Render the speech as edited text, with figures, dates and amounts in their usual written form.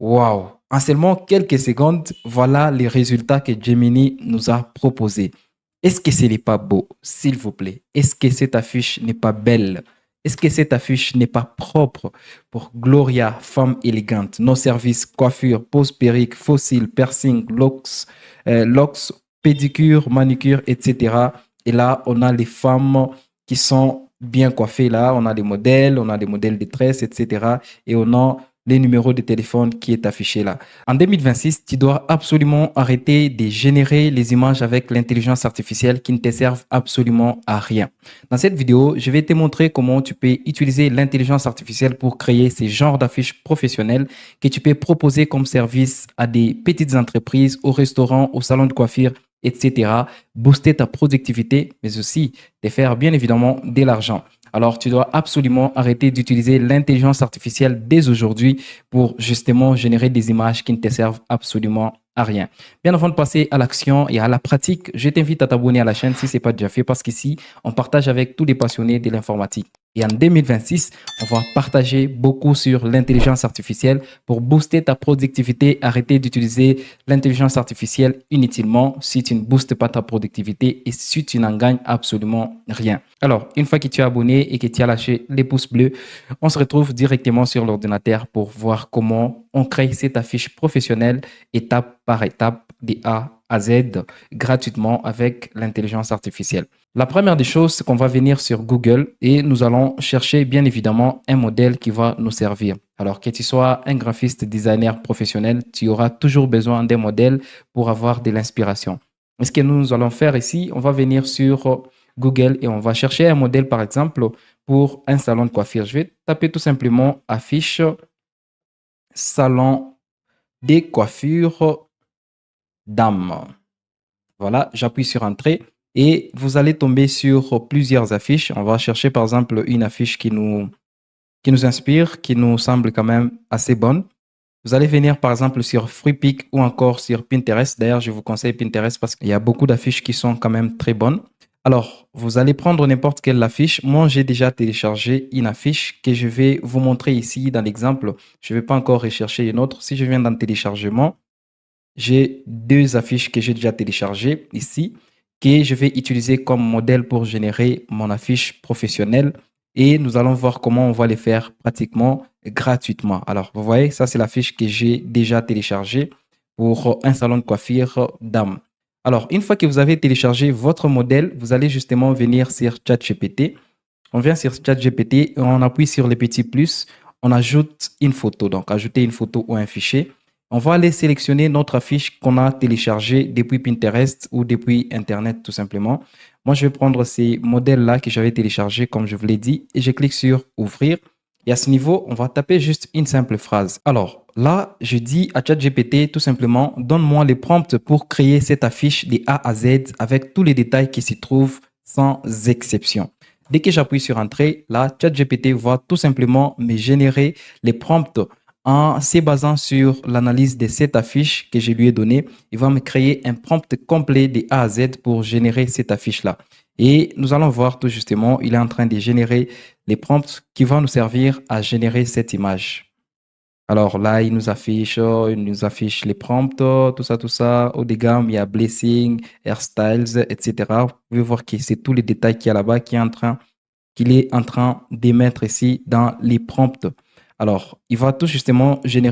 Waouh! En seulement quelques secondes, voilà les résultats que Gemini nous a proposés. Est-ce que ce n'est pas beau, s'il vous plaît? Est-ce que cette affiche n'est pas belle? Est-ce que cette affiche n'est pas propre pour Gloria, femme élégante? Nos services, coiffure, pose perruque, fossiles, piercing, locks, pédicure, manicure, etc. Et là, on a les femmes qui sont bien coiffées là. On a les modèles de tresses, etc. Et on a les numéros de téléphone qui est affiché là. En 2026, tu dois absolument arrêter de générer les images avec l'intelligence artificielle qui ne te servent absolument à rien. Dans cette vidéo, je vais te montrer comment tu peux utiliser l'intelligence artificielle pour créer ces genres d'affiches professionnelles que tu peux proposer comme service à des petites entreprises, aux restaurants, aux salons de coiffure, etc. Booster ta productivité, mais aussi te faire bien évidemment de l'argent. Alors, tu dois absolument arrêter d'utiliser l'intelligence artificielle dès aujourd'hui pour justement générer des images qui ne te servent absolument à rien. Bien avant de passer à l'action et à la pratique, je t'invite à t'abonner à la chaîne si ce n'est pas déjà fait parce qu'ici, on partage avec tous les passionnés de l'informatique. Et en 2026, on va partager beaucoup sur l'intelligence artificielle pour booster ta productivité. Arrêter d'utiliser l'intelligence artificielle inutilement si tu ne boostes pas ta productivité et si tu n'en gagnes absolument rien. Alors, une fois que tu es abonné et que tu as lâché les pouces bleus, on se retrouve directement sur l'ordinateur pour voir comment on crée cette affiche professionnelle étape par étape de A à Z gratuitement avec l'intelligence artificielle. La première des choses, c'est qu'on va venir sur Google et nous allons chercher bien évidemment un modèle qui va nous servir. Alors que tu sois un graphiste designer professionnel, tu auras toujours besoin d'un modèle pour avoir de l'inspiration. Et ce que nous allons faire ici, on va venir sur Google et on va chercher un modèle par exemple pour un salon de coiffure. Je vais taper tout simplement affiche salon de coiffure dame. Voilà, j'appuie sur Entrée et vous allez tomber sur plusieurs affiches. On va chercher par exemple une affiche qui nous inspire, qui nous semble quand même assez bonne. Vous allez venir par exemple sur FreePic ou encore sur Pinterest. D'ailleurs, je vous conseille Pinterest parce qu'il y a beaucoup d'affiches qui sont quand même très bonnes. Alors, vous allez prendre n'importe quelle affiche. Moi, j'ai déjà téléchargé une affiche que je vais vous montrer ici dans l'exemple. Je ne vais pas encore rechercher une autre. Si je viens dans le téléchargement, j'ai deux affiches que j'ai déjà téléchargées ici, que je vais utiliser comme modèle pour générer mon affiche professionnelle. Et nous allons voir comment on va les faire pratiquement gratuitement. Alors, vous voyez, ça, c'est l'affiche que j'ai déjà téléchargée pour un salon de coiffure dame. Alors, une fois que vous avez téléchargé votre modèle, vous allez justement venir sur ChatGPT. On vient sur ChatGPT et on appuie sur le petit plus. On ajoute une photo, donc ajouter une photo ou un fichier. On va aller sélectionner notre affiche qu'on a téléchargée depuis Pinterest ou depuis Internet tout simplement. Moi, je vais prendre ces modèles-là que j'avais téléchargés comme je vous l'ai dit et je clique sur ouvrir. Et à ce niveau, on va taper juste une simple phrase. Alors là, je dis à ChatGPT tout simplement, donne-moi les prompts pour créer cette affiche de A à Z avec tous les détails qui s'y trouvent sans exception. Dès que j'appuie sur Entrée, là, ChatGPT va tout simplement me générer les prompts en se basant sur l'analyse de cette affiche que je lui ai donnée. Il va me créer un prompt complet de A à Z pour générer cette affiche-là. Et nous allons voir tout justement, il est en train de générer les prompts qui vont nous servir à générer cette image. Alors là, il nous affiche les prompts, tout ça, tout ça. Haut de gamme, il y a Blessing, Hairstyles, etc. Vous pouvez voir que c'est tous les détails qu'il y a là-bas qu'il est en train d'émettre ici dans les prompts. Alors, il va tout justement générer